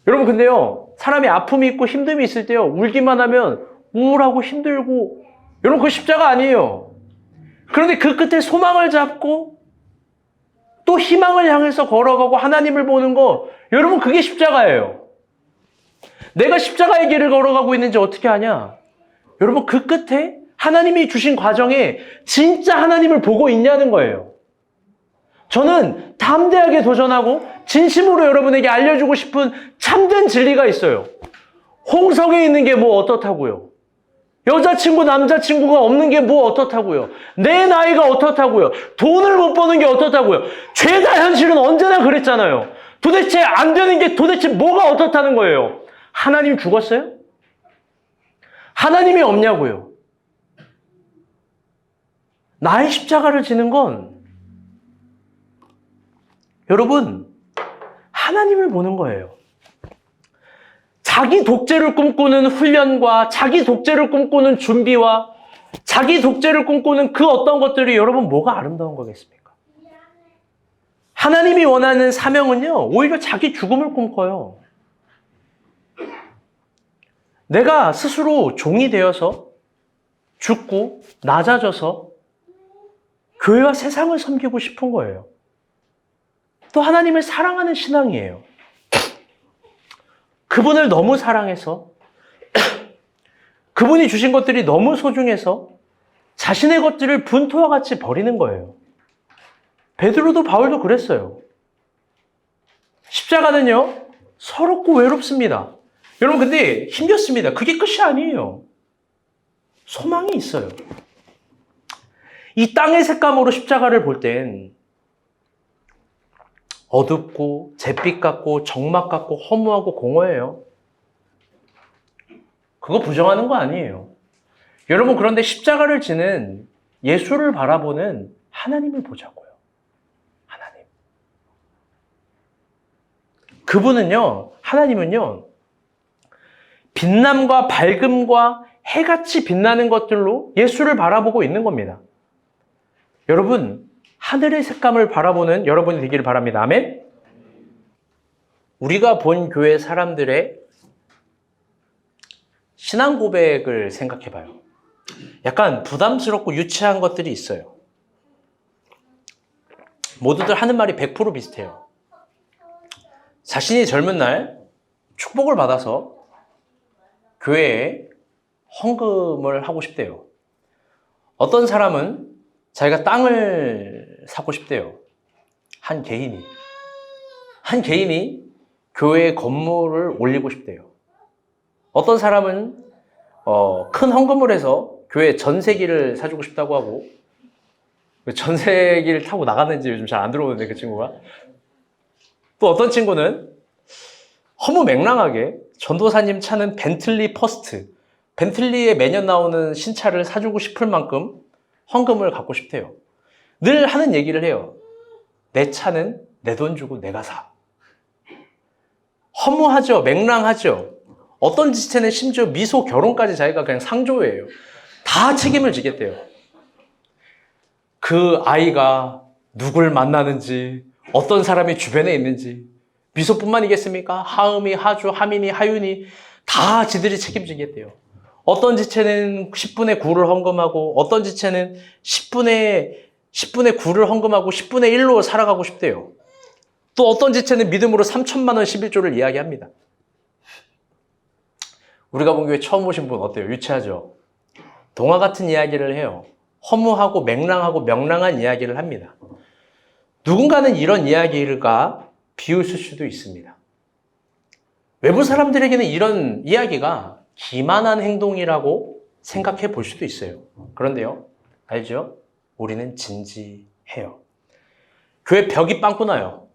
여러분 근데요, 사람이 아픔이 있고 힘듦이 있을 때요, 울기만 하면 우울하고 힘들고, 여러분 그거 십자가 아니에요. 그런데 그 끝에 소망을 잡고 또 희망을 향해서 걸어가고 하나님을 보는 거, 여러분 그게 십자가예요. 내가 십자가의 길을 걸어가고 있는지 어떻게 아냐? 여러분 그 끝에 하나님이 주신 과정에 진짜 하나님을 보고 있냐는 거예요. 저는 담대하게 도전하고 진심으로 여러분에게 알려주고 싶은 참된 진리가 있어요. 홍성에 있는 게 뭐 어떻다고요? 여자친구, 남자친구가 없는 게 뭐 어떻다고요? 내 나이가 어떻다고요? 돈을 못 버는 게 어떻다고요? 죄다 현실은 언제나 그랬잖아요. 도대체 안 되는 게 도대체 뭐가 어떻다는 거예요? 하나님 죽었어요? 하나님이 없냐고요? 나의 십자가를 지는 건 여러분 하나님을 보는 거예요. 자기 독재를 꿈꾸는 훈련과 자기 독재를 꿈꾸는 준비와 자기 독재를 꿈꾸는 그 어떤 것들이 여러분 뭐가 아름다운 거겠습니까? 하나님이 원하는 사명은요, 오히려 자기 죽음을 꿈꿔요. 내가 스스로 종이 되어서 죽고 낮아져서 교회와 세상을 섬기고 싶은 거예요. 또 하나님을 사랑하는 신앙이에요. 그분을 너무 사랑해서 그분이 주신 것들이 너무 소중해서 자신의 것들을 분토와 같이 버리는 거예요. 베드로도 바울도 그랬어요. 십자가는요, 서럽고 외롭습니다. 여러분 근데 힘겹습니다. 그게 끝이 아니에요. 소망이 있어요. 이 땅의 색감으로 십자가를 볼 땐 어둡고 잿빛 같고 적막 같고 허무하고 공허해요. 그거 부정하는 거 아니에요. 여러분 그런데 십자가를 지는 예수를 바라보는 하나님을 보자고요. 하나님. 그분은요, 하나님은요, 빛남과 밝음과 해같이 빛나는 것들로 예수를 바라보고 있는 겁니다. 여러분, 하늘의 색감을 바라보는 여러분이 되기를 바랍니다. 아멘? 우리가 본 교회 사람들의 신앙 고백을 생각해 봐요. 약간 부담스럽고 유치한 것들이 있어요. 모두들 하는 말이 100% 비슷해요. 자신이 젊은 날 축복을 받아서 교회에 헌금을 하고 싶대요. 어떤 사람은 자기가 땅을 사고 싶대요. 한 개인이 교회 건물을 올리고 싶대요. 어떤 사람은 큰 헌금을 해서 교회 전세기를 사주고 싶다고 하고, 전세기를 타고 나갔는지 요즘 잘 안 들어오는데 그 친구가. 또 어떤 친구는 허무맹랑하게 전도사님 차는 벤틀리 퍼스트, 벤틀리에 매년 나오는 신차를 사주고 싶을 만큼 헌금을 갖고 싶대요. 늘 하는 얘기를 해요. 내 차는 내 돈 주고 내가 사. 허무하죠. 맹랑하죠. 어떤 지체는 심지어 미소 결혼까지 자기가 그냥 상조예요. 다 책임을 지겠대요. 그 아이가 누굴 만나는지, 어떤 사람이 주변에 있는지, 미소뿐만이겠습니까? 하음이, 하주, 하민이, 하윤이 다 지들이 책임지겠대요. 어떤 지체는 10분의 9를 헌금하고, 어떤 지체는 10분의 9를 헌금하고 10분의 1로 살아가고 싶대요. 또 어떤 지체는 믿음으로 3천만 원 11조를 이야기합니다. 우리가 본 교회 처음 오신 분 어때요? 유치하죠? 동화 같은 이야기를 해요. 허무하고 맹랑하고 명랑한 이야기를 합니다. 누군가는 이런 이야기가 비웃을 수도 있습니다. 외부 사람들에게는 이런 이야기가 기만한 행동이라고 생각해 볼 수도 있어요. 그런데요, 알죠? 우리는 진지해요. 교회 벽이 빵꾸 나요.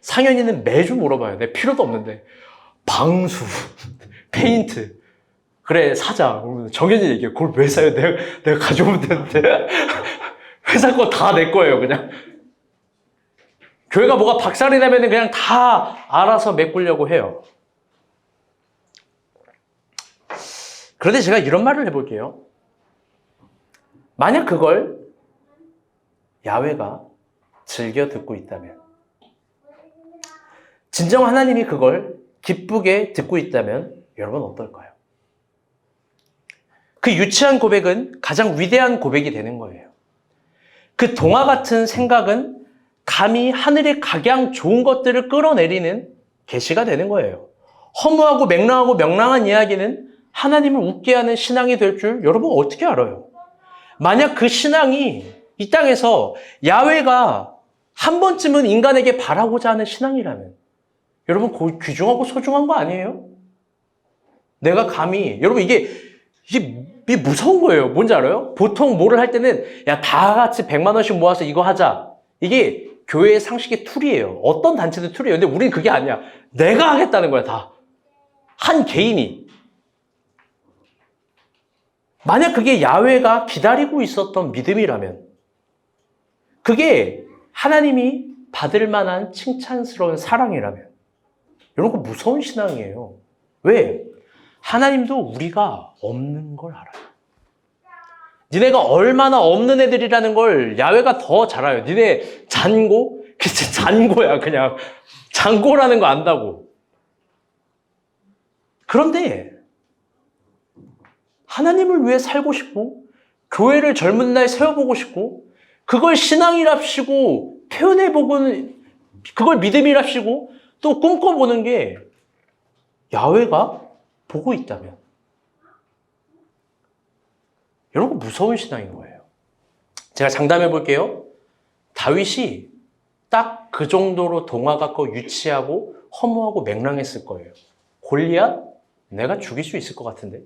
상현이는 매주 물어봐요. 내 필요도 없는데. 방수, 페인트. 그래, 사자. 정현이 얘기해. 그걸 왜 사요? 내가 가져오면 되는데. 회사 거 다 내 거예요, 그냥. 교회가 뭐가 박살이 나면 그냥 다 알아서 메꾸려고 해요. 그런데 제가 이런 말을 해볼게요. 만약 그걸 야훼가 즐겨 듣고 있다면, 진정 하나님이 그걸 기쁘게 듣고 있다면 여러분 어떨까요? 그 유치한 고백은 가장 위대한 고백이 되는 거예요. 그 동화 같은 생각은 감히 하늘의 각양 좋은 것들을 끌어내리는 계시가 되는 거예요. 허무하고 맹랑하고 명랑한 이야기는 하나님을 웃게 하는 신앙이 될 줄 여러분 어떻게 알아요? 만약 그 신앙이 이 땅에서 야훼가 한 번쯤은 인간에게 바라고자 하는 신앙이라면 여러분 거의 귀중하고 소중한 거 아니에요? 내가 감히 여러분 이게 무서운 거예요. 뭔지 알아요? 보통 뭐를 할 때는 야 다 같이 100만 원씩 모아서 이거 하자. 이게 교회의 상식의 툴이에요. 어떤 단체도 툴이에요. 근데 우린 그게 아니야. 내가 하겠다는 거야 다. 한 개인이. 만약 그게 야훼가 기다리고 있었던 믿음이라면 그게 하나님이 받을 만한 칭찬스러운 사랑이라면 여러분 그 무서운 신앙이에요. 왜? 하나님도 우리가 없는 걸 알아요. 니네가 얼마나 없는 애들이라는 걸 야훼가 더 잘 알아요. 니네 잔고? 그치, 잔고야 그냥. 잔고라는 거 안다고. 그런데 하나님을 위해 살고 싶고 교회를 젊은 날 세워보고 싶고 그걸 신앙이랍시고 표현해보고는 그걸 믿음이랍시고 또 꿈꿔보는 게 야훼가 보고 있다면 여러분 무서운 신앙인 거예요. 제가 장담해 볼게요. 다윗이 딱 그 정도로 동화 같고 유치하고 허무하고 맹랑했을 거예요. 골리앗? 내가 죽일 수 있을 것 같은데.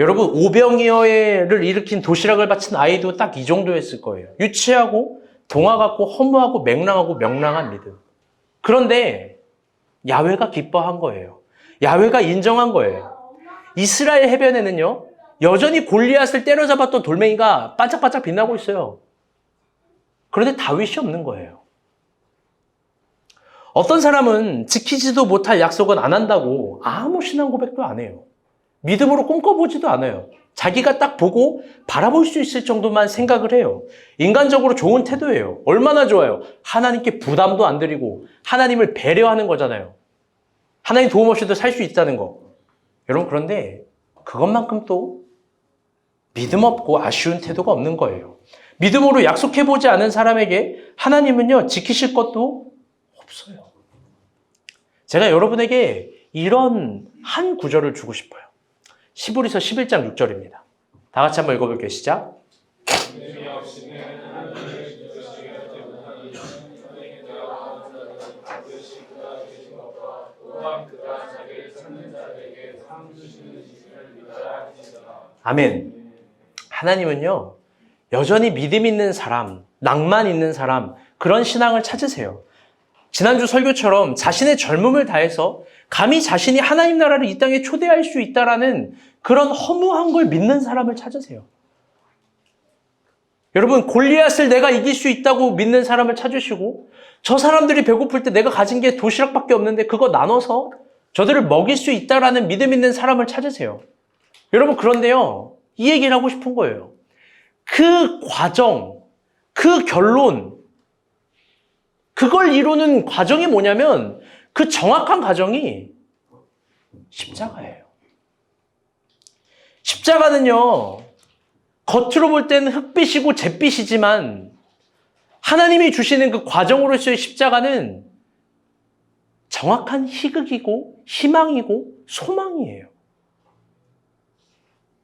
여러분 오병이어를 일으킨 도시락을 바친 아이도 딱 이 정도였을 거예요. 유치하고 동화 같고 허무하고 맹랑하고 명랑한 믿음. 그런데 야훼가 기뻐한 거예요. 야훼가 인정한 거예요. 이스라엘 해변에는요 여전히 골리앗을 때려잡았던 돌멩이가 반짝반짝 빛나고 있어요. 그런데 다윗이 없는 거예요. 어떤 사람은 지키지도 못할 약속은 안 한다고 아무 신앙 고백도 안 해요. 믿음으로 꿈꿔보지도 않아요. 자기가 딱 보고 바라볼 수 있을 정도만 생각을 해요. 인간적으로 좋은 태도예요. 얼마나 좋아요. 하나님께 부담도 안 드리고 하나님을 배려하는 거잖아요. 하나님 도움 없이도 살 수 있다는 거. 여러분 그런데 그것만큼 또 믿음 없고 아쉬운 태도가 없는 거예요. 믿음으로 약속해보지 않은 사람에게 하나님은요 지키실 것도 없어요. 제가 여러분에게 이런 한 구절을 주고 싶어요. 히브리서 11장 6절입니다. 다 같이 한번 읽어볼게요. 시작. 아멘. 하나님은요 여전히 믿음 있는 사람, 낭만 있는 사람 그런 신앙을 찾으세요. 지난주 설교처럼 자신의 젊음을 다해서 감히 자신이 하나님 나라를 이 땅에 초대할 수 있다라는 그런 허무한 걸 믿는 사람을 찾으세요. 여러분 골리앗을 내가 이길 수 있다고 믿는 사람을 찾으시고 저 사람들이 배고플 때 내가 가진 게 도시락밖에 없는데 그거 나눠서 저들을 먹일 수 있다라는 믿음 있는 사람을 찾으세요. 여러분 그런데요 이 얘기를 하고 싶은 거예요. 그 과정, 그 결론, 그걸 이루는 과정이 뭐냐면 그 정확한 과정이 십자가예요. 십자가는요 겉으로 볼 때는 흑빛이고 잿빛이지만 하나님이 주시는 그 과정으로서의 십자가는 정확한 희극이고 희망이고 소망이에요.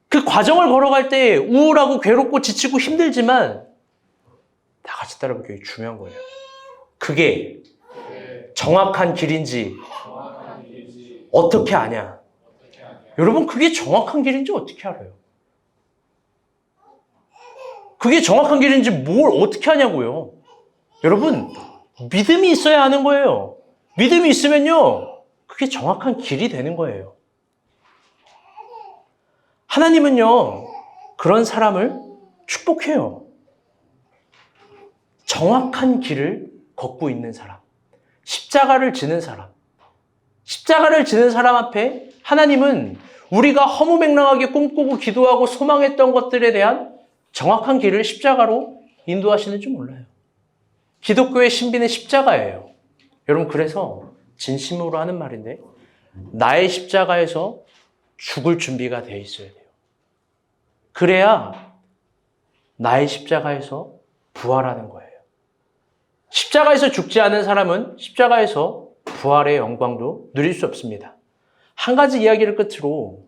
그 과정을 걸어갈 때 우울하고 괴롭고 지치고 힘들지만 다 같이 따라볼게요. 이게 중요한 거예요. 그게 정확한 길인지 어떻게 아냐? 여러분, 그게 정확한 길인지 어떻게 알아요? 그게 정확한 길인지 뭘 어떻게 하냐고요? 여러분, 믿음이 있어야 하는 거예요. 믿음이 있으면요, 그게 정확한 길이 되는 거예요. 하나님은요, 그런 사람을 축복해요. 정확한 길을 걷고 있는 사람, 십자가를 지는 사람, 십자가를 지는 사람 앞에 하나님은 우리가 허무맹랑하게 꿈꾸고 기도하고 소망했던 것들에 대한 정확한 길을 십자가로 인도하시는 줄 몰라요. 기독교의 신비는 십자가예요. 여러분, 그래서 진심으로 하는 말인데 나의 십자가에서 죽을 준비가 되어 있어야 돼요. 그래야 나의 십자가에서 부활하는 거예요. 십자가에서 죽지 않은 사람은 십자가에서 부활의 영광도 누릴 수 없습니다. 한 가지 이야기를 끝으로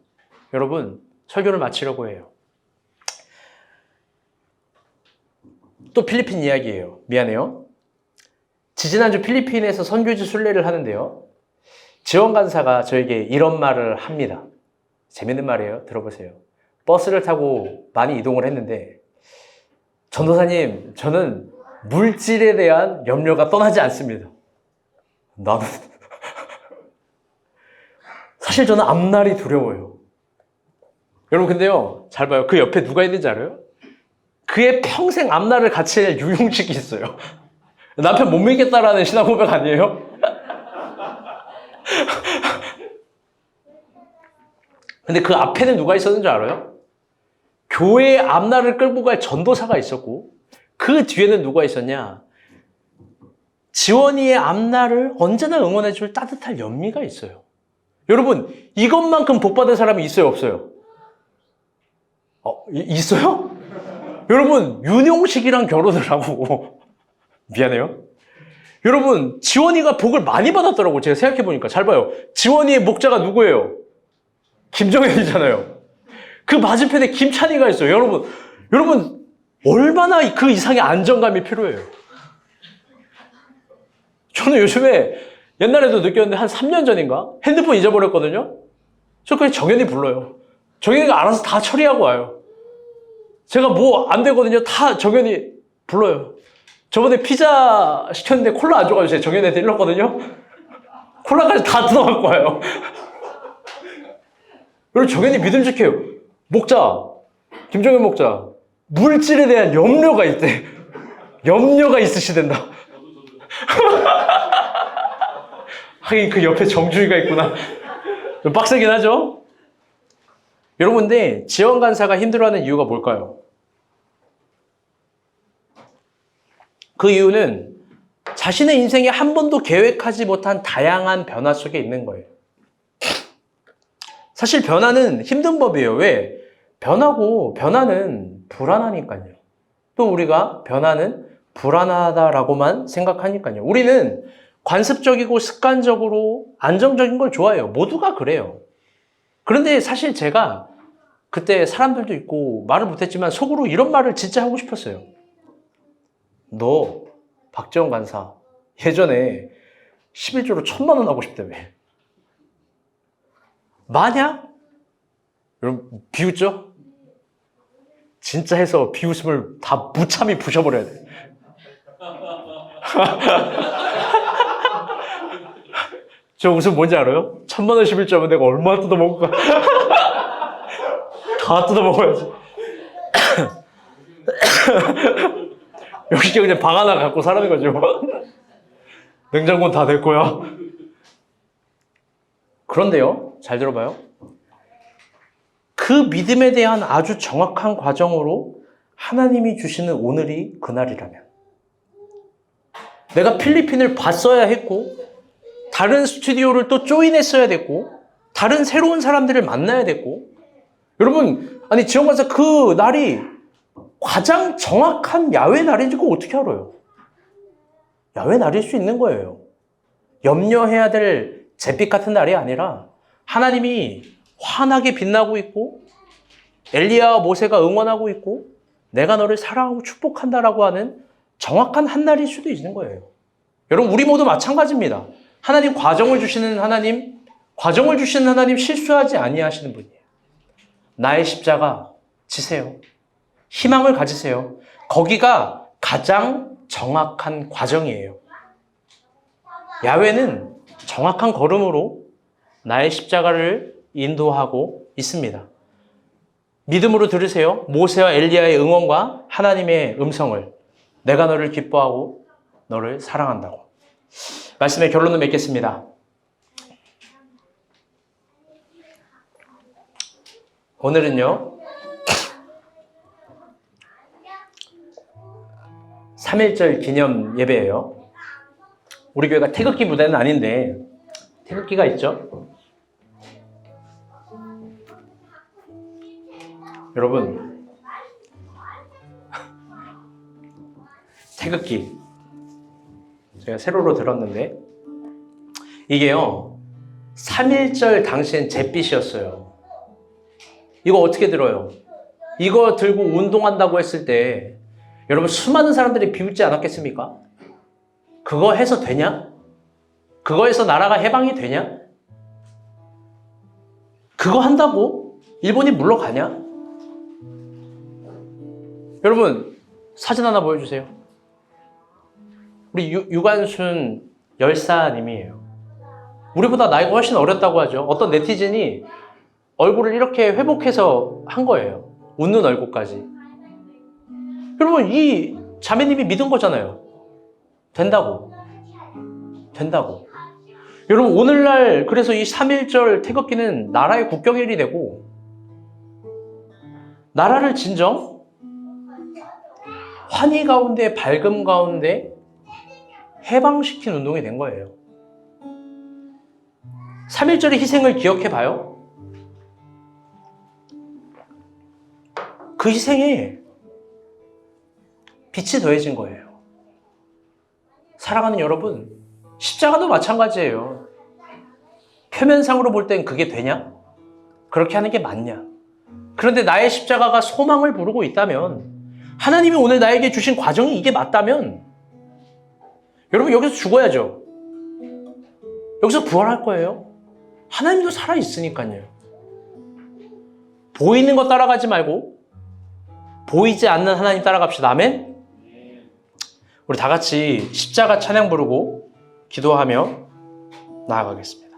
여러분 설교를 마치려고 해요. 또 필리핀 이야기예요. 미안해요. 지지난주 필리핀에서 선교지 순례를 하는데요. 지원 간사가 저에게 이런 말을 합니다. 재밌는 말이에요. 들어보세요. 버스를 타고 많이 이동을 했는데 전도사님, 저는 물질에 대한 염려가 떠나지 않습니다. 나는 사실 저는 앞날이 두려워요. 여러분, 근데요, 잘 봐요. 그 옆에 누가 있는지 알아요? 그의 평생 앞날을 같이 할 유용식이 있어요. 남편 못 믿겠다라는 신앙 고백 아니에요? 근데 그 앞에는 누가 있었는지 알아요? 교회의 앞날을 끌고 갈 전도사가 있었고, 그 뒤에는 누가 있었냐? 지원이의 앞날을 언제나 응원해줄 따뜻한 연미가 있어요. 여러분, 이것만큼 복받은 사람이 있어요, 없어요? 있어요? 여러분, 윤용식이랑 결혼을 하고 미안해요. 여러분, 지원이가 복을 많이 받았더라고요. 제가 생각해보니까. 잘 봐요. 지원이의 목자가 누구예요? 김정현이잖아요. 그 맞은편에 김찬희가 있어요. 여러분, 얼마나 그 이상의 안정감이 필요해요. 저는 요즘에 옛날에도 느꼈는데 한 3년 전인가? 핸드폰 잊어버렸거든요? 저 그냥 정현이 불러요. 정현이가 알아서 다 처리하고 와요. 제가 뭐 안 되거든요. 다 정현이 불러요. 저번에 피자 시켰는데 콜라 안 줘가지고 제가 정현이한테 일렀거든요. 콜라까지 다 뜯어갖고 와요. 그리고 정현이 믿음직해요. 목자, 김정현 목자, 물질에 대한 염려가 있대. 염려가 있으시댄다. 하긴 그 옆에 정주희가 있구나. 좀 빡세긴 하죠? 여러분, 근데 지원 간사가 힘들어하는 이유가 뭘까요? 그 이유는 자신의 인생에 한 번도 계획하지 못한 다양한 변화 속에 있는 거예요. 사실 변화는 힘든 법이에요. 왜? 변화는 불안하니까요. 또 우리가 변화는 불안하다라고만 생각하니까요. 우리는 관습적이고 습관적으로 안정적인 걸 좋아해요. 모두가 그래요. 그런데 사실 제가 그때 사람들도 있고 말을 못했지만 속으로 이런 말을 진짜 하고 싶었어요. 너 박지원 간사 예전에 11조로 1,000만 원 하고 싶다며. 만약? 여러분 비웃죠? 진짜 해서 비웃음을 다 무참히 부셔버려야 돼. 저 웃음 뭔지 알아요? 1,000만 원 11조면 내가 얼마나 뜯어먹을까? 다 뜯어먹어야지. 역시 그냥 방 하나 갖고 살아는 거죠. 냉장고는 다 될 거야. 그런데요, 잘 들어봐요. 그 믿음에 대한 아주 정확한 과정으로 하나님이 주시는 오늘이 그날이라면, 내가 필리핀을 봤어야 했고, 다른 스튜디오를 또 조인했어야 됐고, 다른 새로운 사람들을 만나야 됐고, 여러분, 아니 지원 간사 그 날이 가장 정확한 야외 날인지 그거 어떻게 알아요? 야외 날일 수 있는 거예요. 염려해야 될 잿빛 같은 날이 아니라 하나님이 환하게 빛나고 있고 엘리야와 모세가 응원하고 있고 내가 너를 사랑하고 축복한다라고 하는 정확한 한 날일 수도 있는 거예요. 여러분, 우리 모두 마찬가지입니다. 하나님 과정을 주시는 하나님 실수하지 아니하시는 분이에요. 나의 십자가 지세요. 희망을 가지세요. 거기가 가장 정확한 과정이에요. 야훼는 정확한 걸음으로 나의 십자가를 인도하고 있습니다. 믿음으로 들으세요. 모세와 엘리야의 응원과 하나님의 음성을. 내가 너를 기뻐하고 너를 사랑한다고. 말씀의 결론을 맺겠습니다. 오늘은요, 3.1절 기념 예배예요. 우리 교회가 태극기 무대는 아닌데 태극기가 있죠. 여러분, 태극기 제가 세로로 들었는데 이게요 3.1절 당시엔 잿빛이었어요. 이거 어떻게 들어요? 이거 들고 운동한다고 했을 때 여러분 수많은 사람들이 비웃지 않았겠습니까? 그거 해서 되냐? 그거 해서 나라가 해방이 되냐? 그거 한다고 일본이 물러가냐? 여러분 사진 하나 보여주세요. 우리 유관순 열사님이에요. 우리보다 나이가 훨씬 어렸다고 하죠. 어떤 네티즌이 얼굴을 이렇게 회복해서 한 거예요. 웃는 얼굴까지. 여러분 이 자매님이 믿은 거잖아요. 된다고. 여러분 오늘날 그래서 이 3.1절 태극기는 나라의 국경일이 되고 나라를 진정 환희 가운데 밝음 가운데 해방시킨 운동이 된 거예요. 3.1절의 희생을 기억해 봐요. 그 희생에 빛이 더해진 거예요. 사랑하는 여러분, 십자가도 마찬가지예요. 표면상으로 볼 땐 그게 되냐? 그렇게 하는 게 맞냐? 그런데 나의 십자가가 소망을 부르고 있다면, 하나님이 오늘 나에게 주신 과정이 이게 맞다면, 여러분 여기서 죽어야죠. 여기서 부활할 거예요. 하나님도 살아있으니까요. 보이는 거 따라가지 말고 보이지 않는 하나님 따라갑시다. 아멘? 우리 다 같이 십자가 찬양 부르고 기도하며 나아가겠습니다.